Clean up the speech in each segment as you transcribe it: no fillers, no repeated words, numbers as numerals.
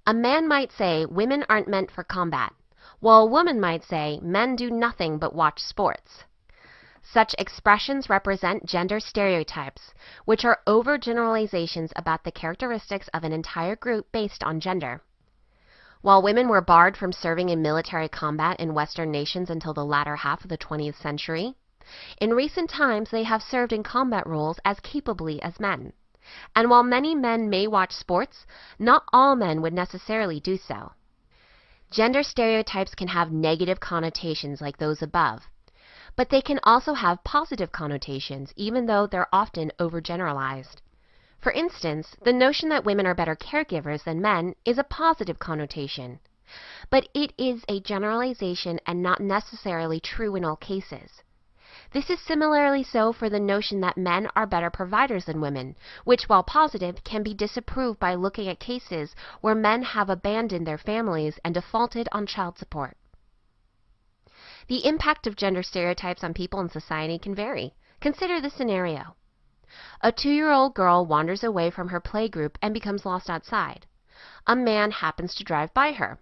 A man might say women aren't meant for combat, while a woman might say men do nothing but watch sports. Such expressions represent gender stereotypes, which are overgeneralizations about the characteristics of an entire group based on gender. While women were barred from serving in military combat in Western nations until the latter half of the 20th century, in recent times they have served in combat roles as capably as men. And while many men may watch sports, not all men would necessarily do so. Gender stereotypes can have negative connotations like those above, but they can also have positive connotations even though they're often overgeneralized. For instance, the notion that women are better caregivers than men is a positive connotation, but it is a generalization and not necessarily true in all cases. This is similarly so for the notion that men are better providers than women, which, while positive, can be disapproved by looking at cases where men have abandoned their families and defaulted on child support. The impact of gender stereotypes on people in society can vary. Consider this scenario. A 2-year-old girl wanders away from her playgroup and becomes lost outside. A man happens to drive by her.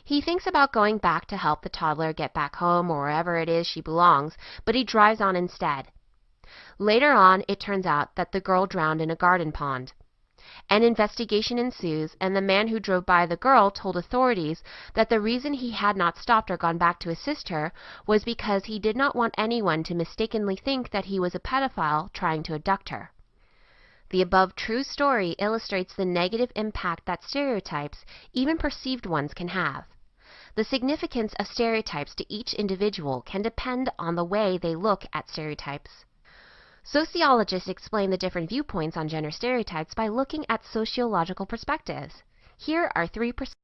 He thinks about going back to help the toddler get back home or wherever it is she belongs, but he drives on instead. Later on, it turns out that the girl drowned in a garden pond. An investigation ensues, and the man who drove by the girl told authorities that the reason he had not stopped or gone back to assist her was because he did not want anyone to mistakenly think that he was a pedophile trying to abduct her. The above true story illustrates the negative impact that stereotypes, even perceived ones, can have. The significance of stereotypes to each individual can depend on the way they look at stereotypes. Sociologists explain the different viewpoints on gender stereotypes by looking at sociological perspectives. Here are 3 perspectives.